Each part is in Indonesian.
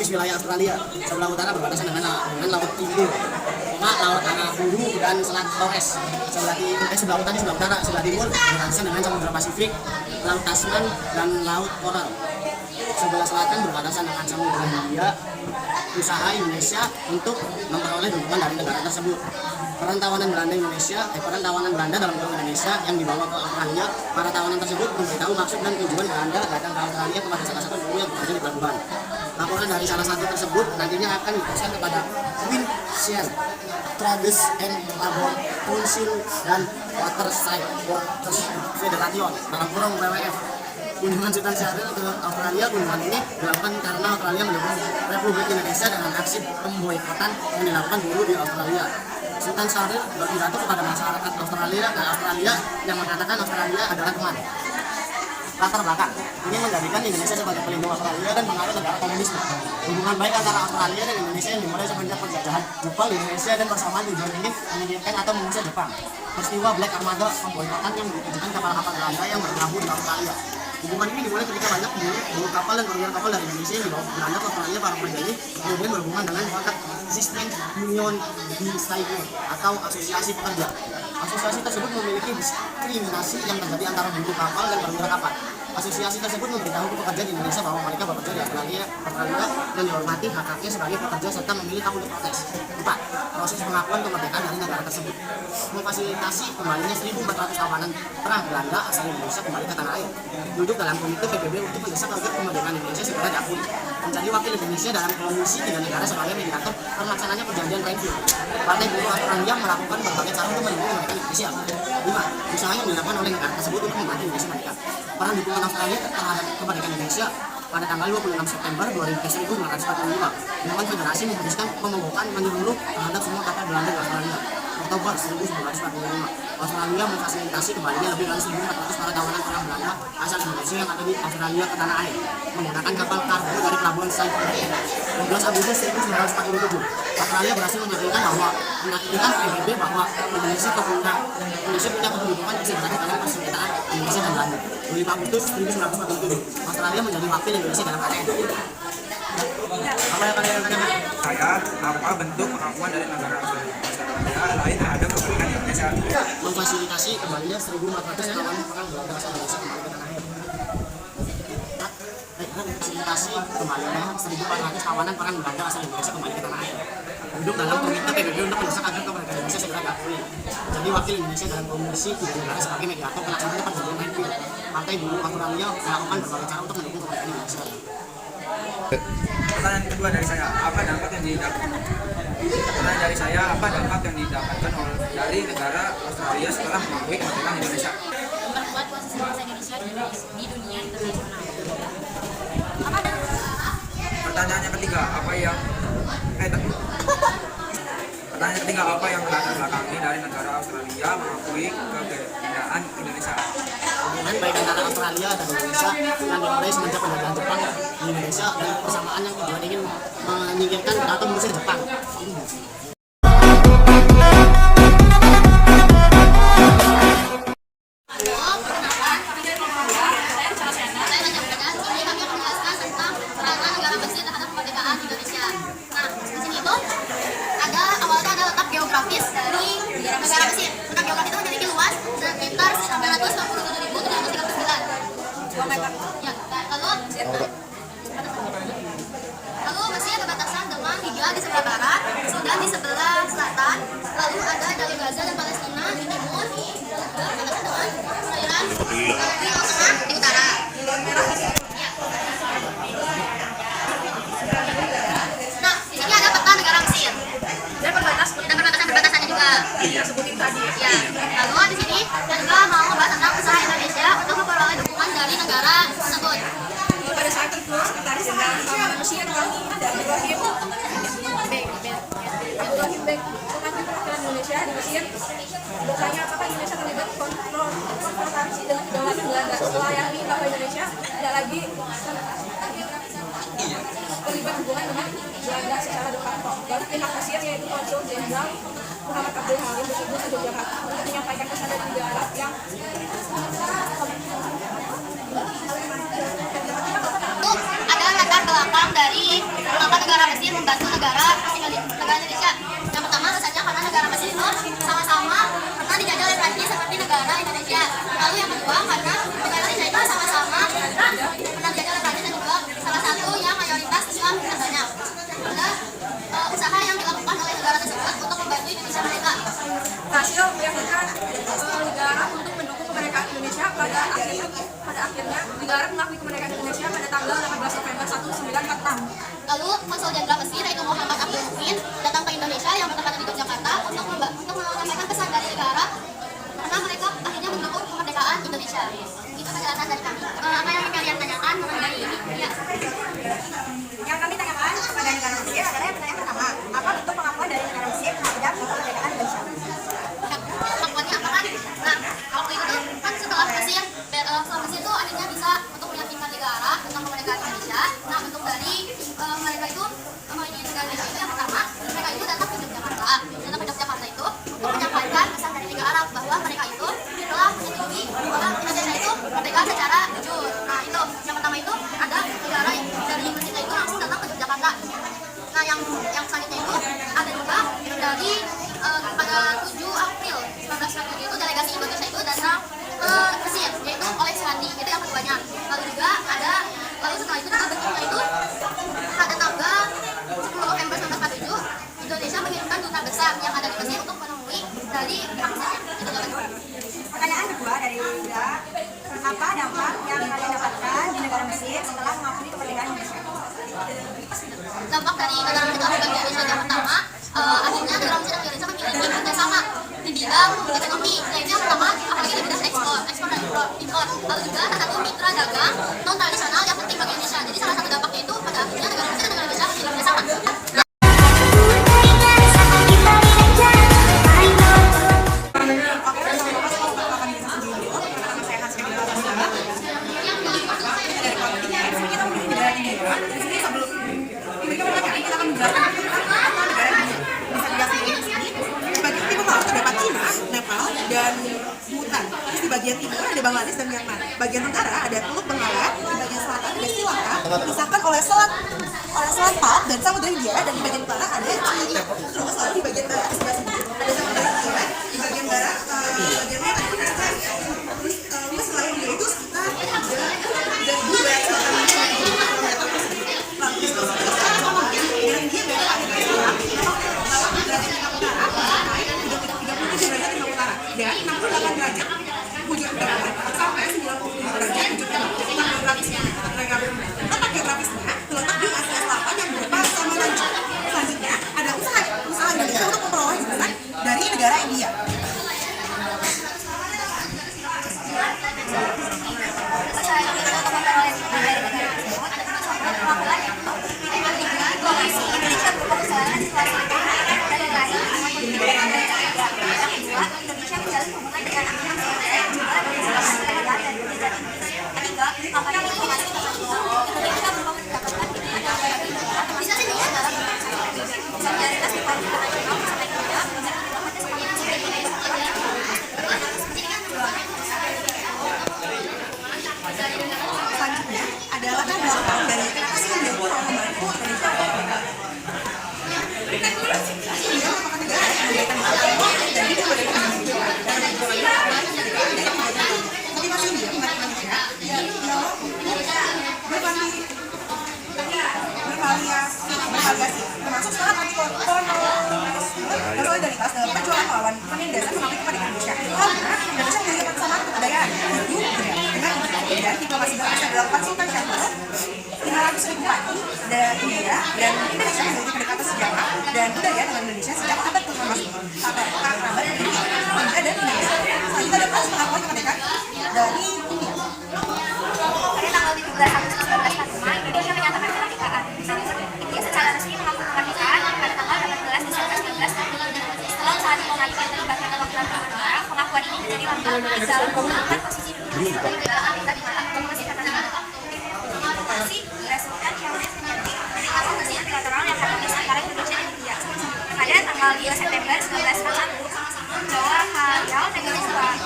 garis wilayah Australia. Sebelah utara berbatasan dengan Laut Timur, Laut Arafuru dan Selat Torres. Sebelah utara, sebelah timur berbatasan dengan Samudra Pasifik, Laut Tasman dan Laut Coral. Sebelah selatan berbatasan dengan Samudra Hindia. Usaha Indonesia untuk memperoleh dukungan dari negara tersebut. Peran tawanan Belanda dalam kurung Indonesia yang dibawa ke Australia. Para tawanan tersebut memberitahu maksud dan tujuan Belanda datang ke Australia kepada salah satu guru yang bekerja di pelabuhan. Laporan dari salah satu tersebut nantinya akan diteruskan kepada Queen Sean Trades and Labor Council dan Waterside Workers Federation dalam kurung WWF. Kunjungan Sultan Syahrir ke Australia. Kunjungan ini dilakukan karena Australia mendukung Republik Indonesia dengan aksi pemboikotan yang dilakukan buruh di Australia. Sultan Syahrir berpidato kepada masyarakat Australia yang mengatakan Australia adalah teman. Latar belakang ini menjadikan Indonesia sebagai pelindung Australia dan pengaruh negara komunisme. Hubungan baik antara Australia dan Indonesia yang dimulai semenjak penjajahan Jepang di Indonesia dan bersamaan tujuan ingin menyingkirkan atau mengusir Jepang. Peristiwa Black Armada pemboikotan yang ditujukan kapal-kapal Belanda yang berlabuh di Australia. Hubungan ini dimulai ketika banyak buruh kapal dan perwira kapal dari Indonesia yang dibawa ke Belanda ke Australia. Para pekerja ini kemudian berhubungan dengan Worker Sistem Union Distribution atau asosiasi pekerja. Asosiasi tersebut memiliki diskriminasi yang terjadi antara buruh kapal dan perwira kapal. Asosiasi tersebut memberitahu pekerja di Indonesia bahwa mereka bekerja di Australia dan dihormati hak-haknya sebagai pekerja serta memilih hak untuk protes. 4. Proses pengakuan kemerdekaan dari negara tersebut. Memfasilitasi kembalinya 1.400 tawanan perang Belanda asal Indonesia kembali ke tanah air. Duduk dalam komite PBB untuk mendesak agar kemerdekaan Indonesia segera diakui. Menjadi wakil Indonesia dalam Komisi 3 Negara sebagai mediator pelaksananya perjanjian Renville. Partai Buruh Australia melakukan berbagai cara untuk mendukung kemerdekaan Indonesia. 5. Usaha yang dilakukan oleh negara tersebut untuk membantu Indonesia merdeka. Peran dukungan Australia terhadap kemerdekaan Indonesia pada tanggal 26 September 1945, dengan Federasi memutuskan pemogokan menyeluruh terhadap semua kapal Belanda di Australia. Oktober 1945, Australia memfasilitasi kembalinya lebih dari 1.400 para tawanan perang Belanda asal Indonesia yang ada di Australia ke tanah air menggunakan kapal kargo dari pelabuhan Sydney. 12 Agustus 1947, Australia berhasil menyatakan bahwa PBB bahwa Indonesia punya kedudukan sebagai dalam persenjataan Indonesia dan Belanda. 25 Agustus 1947, Australia menjadi wakil Indonesia dalam KTN. Apa yang kalian katakan? Apa bentuk pengakuan dari negara Australia lain terhadap kemerdekaan Indonesia? Memfasilitasi kembalinya 1.400 tawanan perang Belanda asal Indonesia kembali ke tanah air. Memfasilitasi kembalinya 1.400 tawanan perang Belanda asal Indonesia kembali ke tanah air. Duduk dalam komite PBB untuk mendesak agar kemerdekaan Indonesia segera diakui. Jadi wakil Indonesia dalam Komisi 3 Negara sebagai mediator pelaksananya perjanjian Renville. Partai Buruh Australia melakukan berbagai cara untuk mendukung kemerdekaan Indonesia. Pertanyaan kedua dari saya, apa dampak yang didapatkan dari negara Australia setelah mengakui kemerdekaan Indonesia? Memperkuat posisi bangsa Indonesia di dunia internasional. Pertanyaan ketiga, apa yang melatar belakangi dari negara Australia mengakui keberadaan Indonesia? Hubungan baik antara Australia dan Indonesia yang dimulai semenjak penjajahan Jepang di Indonesia dan persamaan yang tujuan ingin menyingkirkan atau mengusir Jepang. Negara Mesir. Letak geografis itu memiliki luas sekitar 997.339 km. Ya, lalu Mesir berbatasan dengan Libya di sebelah barat, Sudan di sebelah selatan, lalu ada jalur Gaza dan Palestina di timur, berbatasan dengan Iran di tengah di utara. Ya. Nah, di sini ada peta negara Mesir. Dan perbatasannya juga. Iya, sebutin tadi. Ya. Lalu di sini saya juga mau membahas tentang usaha Indonesia untuk memperoleh dukungan dari negara tersebut. Pada saat itu, Sekretaris Jenderal Keamanan Mesir dan Ibrahim Bek mengajukan perwakilan Indonesia di Mesir bertanya apakah Indonesia terlibat konfrontasi dengan kedaulatan Belanda setelah yakni bahwa Indonesia tidak lagi terlibat hubungan dengan Belanda secara de facto. Lalu pihak Mesir yaitu Konsul Jenderal Muhammad Abdul Halim tersebut ke Jakarta untuk menyampaikan pesan dari Liga Arab yang ada latar belakang dari mengapa ingin membantu negara Indonesia. Yang pertama alasannya karena negara Mesir itu sama-sama pernah dijajah oleh Prancis seperti negara Indonesia. Lalu yang kedua karena negara Indonesia itu sama-sama pernah dijajah oleh Prancis dan juga salah satu yang mayoritas Islam katanya. Ada usaha yang dilakukan oleh negara tersebut untuk membantu Indonesia mereka. Hasil meyakinkan negara untuk mendukung kemerdekaan Indonesia pada akhirnya negara mengakui kemerdekaan Indonesia pada tanggal 18 November 1946. Lalu konsul jenderal Mesir yaitu Muhammad Abdul Mumin datang ke Indonesia yang bertempatan di Yogyakarta untuk menyampaikan pesan dari negara karena mereka akhirnya mendukung kemerdekaan Indonesia. Itu perjalanan dari kami. Apa yang kalian tanyakan mengenai ini? Ya. Yang kami tanyakan kepada negara Mesir adalah yang pertanyaan pertama, apa bentuk pengakuan dari negara Mesir terhadap kemerdekaan Indonesia? Pengakuannya apa kan? Nah, waktu itu kan setelah Mesir itu akhirnya bisa untuk meyakinkan negara tentang kemerdekaan Indonesia. Nah, bentuk dari mereka itu negara Indonesia itu yang pertama, mereka itu datang ke Yogyakarta itu untuk menyampaikan pesan dari Liga Arab bahwa mereka itu telah menyetujui bahwa Indonesia itu merdeka secara jujur. Nah, itu yang pertama itu ada negara dari Mesir itu langsung datang ke Yogyakarta. Nah, yang selanjutnya itu ada juga dari pada 7 April 1947 itu delegasi Indonesia itu datang ke Mesir, yaitu oleh Suhandi, itu yang keduanya. Lalu setelah itu juga bentuknya itu pada tanggal 10 November 1947 Indonesia mengirimkan duta besar yang ada di Mesir untuk menemui dari pihak Mesir. Itu juga. Pertanyaan kedua dari Linda, apa dampak yang kalian dapatkan di negara Mesir setelah mengakui kemerdekaan Indonesia? Dampak dari negara Mesir bagi Indonesia yang pertama, akhirnya negara Mesir dan Indonesia memiliki kerjasama di bidang ekonomi, yaitu yang pertama apalagi di bidang ekspor dan impor. Lalu juga salah satu mitra dagang non tradisional yang penting bagi Indonesia. Jadi salah satu dampaknya itu pada akhirnya negara Mesir dan negara Indonesia memiliki kerjasama. Dan Bhutan. Terus di bagian timur ada Bangladesh dan Myanmar. Bagian utara ada Teluk Bengala, di bagian selatan ada Sri Lanka, dipisahkan oleh selat Palk dan Samudra Hindia, dan di bagian utara ada China. Terus lalu di bagian barat sebelah sini ada Samudra Hindia, di bagian barat bagian mana? Terus setelah Hindia itu sekitar 3.200 kilometer persegi. Lalu di sebelah sini dan Hindia beda pada Islam. Lalu derajat tengah utara sampai 37 derajat tengah utara dan 68 derajat bujur barat sampai 90 derajat bujur timur. Letak geografisnya terletak di Asia Selatan yang berupa sama lanjut. Selanjutnya ada usaha Indonesia untuk memperoleh jelasan dari negara India. Selanjutnya adalah kan belakang dari kenapa sih India itu membantu Indonesia India merupakan negara yang memberikan dan juga memberikan tapi masih India membantu Indonesia bervariasi termasuk sangat solidaritas dalam perjuangan melawan penindasan mengakui kemerdekaan Indonesia karena Indonesia memiliki kesamaan kebudayaan dengan dan diplomasi bahasa dilakukan Sultan Syahrir 500.000 pagi dari India dan Indonesia memiliki kedekatan sejarah dan budaya dengan Indonesia sejak abad ke-15 sampai abad India dan Indonesia. Selanjutnya ada proses pengakuan kemerdekaan dari India. Pada tanggal 17 Agustus 1945 Indonesia menyatakan kemerdekaan. India secara resmi mengaku kemerdekaan pada tanggal 18 Desember 1945. Setelah usaha diplomatik yang terlibatkan dalam perang negara, pengakuan ini menjadi langkah dalam memperkuat posisi Indonesia sebagai negara anggota di mana diplomasi diresmikan yang menjadi negosiasi bilateral yang harmonis antara Indonesia dan India. Pada tanggal 2 September 1941, Jawaharlal Nehru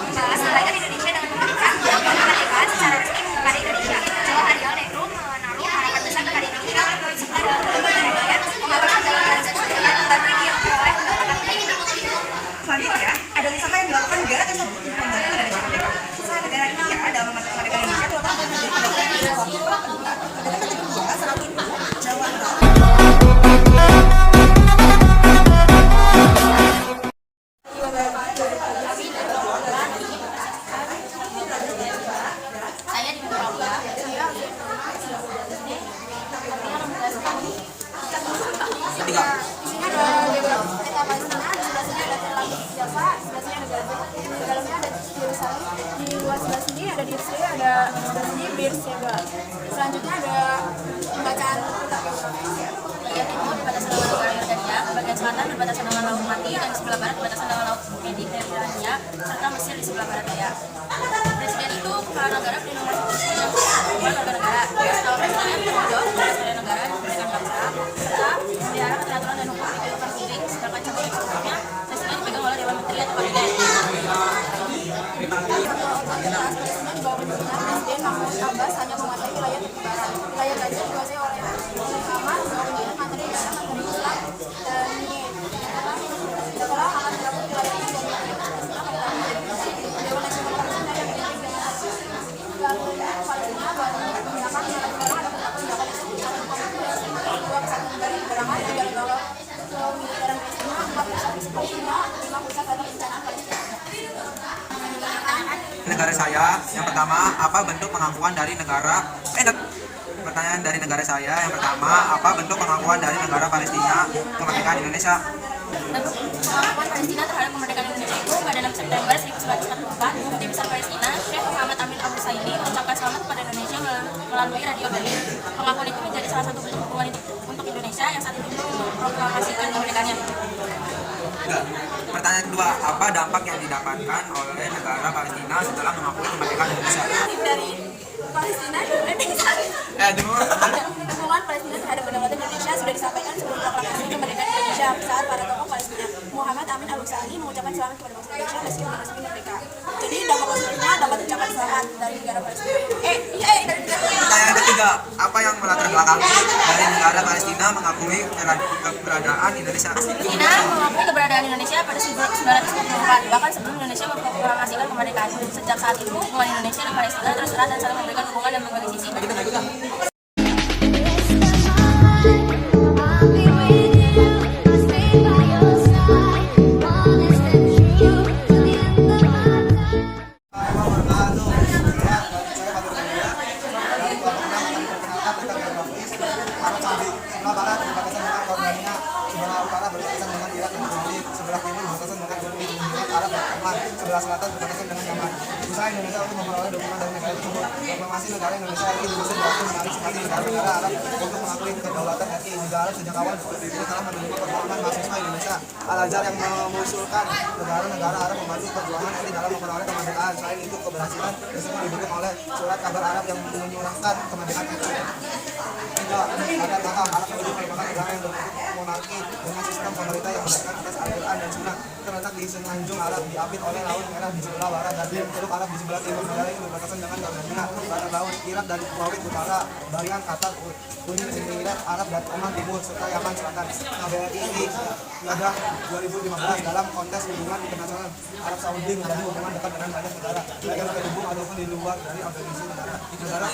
membahas derajat Indonesia dengan memberikan pengakuan kemerdekaan secara resmi kepada Indonesia. Jawaharlal Nehru menaruh harapan besar kepada Indonesia serta dalam berbagai derajat ketiga. Di sini ada beberapa peta Palestina, di sebelah sini ada Tel Aviv, Jaffa, di sebelah sini ada Gaza, di dalamnya ada Yerusalem, di luar sebelah sini ada Dirce, ada sebelah sini Beersheba. Selanjutnya ada pembacaan peta geografis. Bagian timur berbatasan dengan negara Yordania, bagian selatan berbatasan dengan Laut Mati, dan di sebelah barat berbatasan dengan Laut Mediterania, serta Mesir di sebelah barat daya. Presiden itu kepala negara pelindung konstitusi dan keamanan warga negara. Setelah presiden menunjuk presiden negara diberikan bangsa, serta memelihara keteraturan dan hukum di kehidupan publik. Sedangkan cabang eksekutifnya presiden dipegang oleh Dewan Menteri atau Kabinet. Otoritas Palestina di bawah pimpinan Presiden Mahmud Abbas hanya menguasai wilayah tepi barat. Wilayah Gaza dikuasai oleh Hamas, kemudian materi Gaza, materi Islam, dan setelah Hamas merebut wilayah ini dan Palestina pada tahun 2000, Dewan Nasional Palestina yang dipimpin dengan Palestina baru menggunakan negara ada pendapat eksekutif satu komisi dua kesatuan negara keberangan tiga lembaga militeran Palestina, 4 pusat misi Palestina, 5 pusat badan perencanaan Palestina. Negara saya, yang pertama, apa bentuk pengakuan dari negara pertanyaan dari negara saya yang pertama, apa bentuk pengakuan dari negara Palestina kemerdekaan Indonesia? Pengakuan Palestina terhadap kemerdekaan Indonesia itu pada 6 September 1944, Mufti Besar Palestina, Syekh Muhammad Amin Al-Husaini mengucapkan selamat kepada Indonesia melalui radio Berlin. Pengakuan itu menjadi salah satu bentuk dukungan untuk Indonesia yang saat itu memproklamasikan kemerdekaannya. Pertanyaan kedua, apa dampak yang didapatkan oleh negara Palestina setelah mengakui kemerdekaan Indonesia? Dari Palestina dukungan Palestina terhadap kedaulatan Indonesia sudah disampaikan sebelum proklamasi kemerdekaan Indonesia saat para tokoh Palestina Muhammad Amin Al-Husaini mengucapkan selamat kepada bangsa Indonesia meski belum resmi merdeka. Jadi dampak positifnya dapat ucapan selamat dari negara Palestina. Pertanyaan ketiga, apa yang melatar belakangi dari negara Palestina mengakui keberadaan Indonesia? Palestina mengakui keberadaan Indonesia pada 1944, bahkan sebelum Indonesia memproklamasikan kemerdekaan. Sejak saat itu, hubungan Indonesia dan Palestina terus erat dan saling memberikan dukungan dan berbagai sisi. Sebelah barat berbatasan dengan Jordania, sebelah utara berbatasan dengan Irak dan Saudi, sebelah timur berbatasan dengan Uni Emirat Arab dan Oman, sebelah selatan berbatasan dengan Yaman. Usaha Indonesia untuk memperoleh dukungan dari negara tersebut. Proklamasi negara Indonesia RI Indonesia berhasil menarik simpati negara-negara Arab untuk mengakui kedaulatan RI. Negara sejak awal telah menerima perjuangan mahasiswa Indonesia. Al-Azhar yang mengusulkan negara-negara Arab membantu perjuangan RI dalam memperoleh kemerdekaan. Selain itu, keberhasilan tersebut didukung oleh surat kabar Arab yang menyurahkan kemerdekaan RI. Ada paham Arab Saudi merupakan negara yang berbentuk monarki dengan sistem pemerintah yang berdasarkan atas Al-Quran dan Sunnah, terletak di Semenanjung Arab, diapit oleh Laut Merah di sebelah barat dan Teluk Arab di sebelah timur. Negara ini berbatasan dengan Jordania, barat laut, Irak dan Kuwait utara, Bahrain, Qatar, Uni Emirat Arab dan Oman timur, serta Yaman selatan. KBRI ini pada 2015 dalam konteks hubungan internasional Arab Saudi menjadi hubungan dekat dengan banyak negara, baik yang terhubung ataupun di luar dari organisasi negara. Negara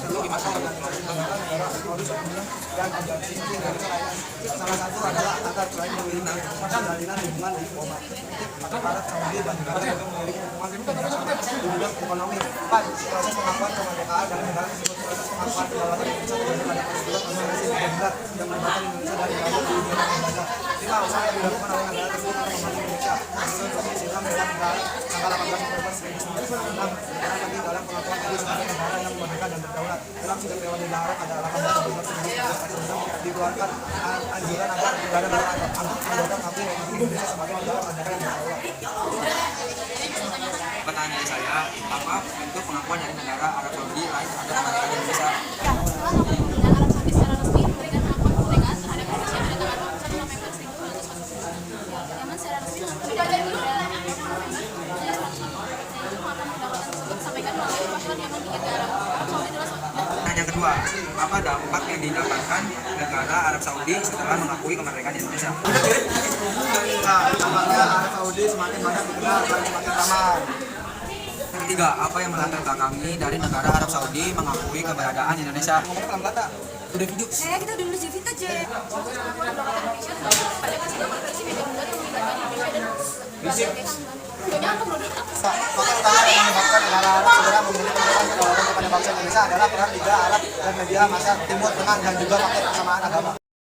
perlu dimasuk organisasi negara Saudi dan organisasi Indonesia lainnya. Salah satu adalah agar selain memiliki jalinan hubungan diplomatik, maka Arab Saudi dan negara itu memiliki hubungan internasional di bidang ekonomi. 4. Proses pengakuan kemerdekaan dari negara tersebut. Proses pengakuan kedaulatan Indonesia terjadi pada peristiwa konferensi di Baghdad yang melibatkan Indonesia dari Gaza di Ujung Gaza. 5. Usaha yang dilakukan oleh negara tersebut untuk membantu Indonesia menyusun kondisi Islam dalam negara tanggal 18 Oktober 1996 nanti dalam pengakuan RI sebagai negara yang merdeka dan berdaulat. Dalam sidang Dewan Darat pada 18 Oktober 1996 dikeluarkan anjuran agar negara-negara anggap mengakui Indonesia sebagai negara merdeka dan berdaulat. Pertanyaan saya, apa bentuk pengakuan dari negara Arab Saudi lain terhadap kemerdekaan Indonesia? Setelah pemerintahan Arab Saudi secara resmi memberikan pengakuan kemerdekaan terhadap Indonesia pada tanggal 21 November 1949. Yaman secara resmi mengakui kemerdekaan pada 6 November 1949. Pengakuan kedaulatan tersebut disampaikan melalui perwakilan Yaman di negara Arab Saudi adalah Pertanyaan yang kedua, apa dampak yang didapatkan negara Arab Saudi setelah mengakui kemerdekaan Indonesia? Dampaknya Arab Saudi semakin banyak dikenal dan semakin ramah. Yang ketiga, apa yang melatar belakangi dari negara Arab Saudi mengakui keberadaan Indonesia? Udah video. Kita udah nulis di Vita aja. Faktor utama yang menyebabkan negara Arab segera memberikan kedaulatan kepada bangsa Indonesia adalah peran Liga Arab dan media massa Timur Tengah dan juga faktor kesamaan agama.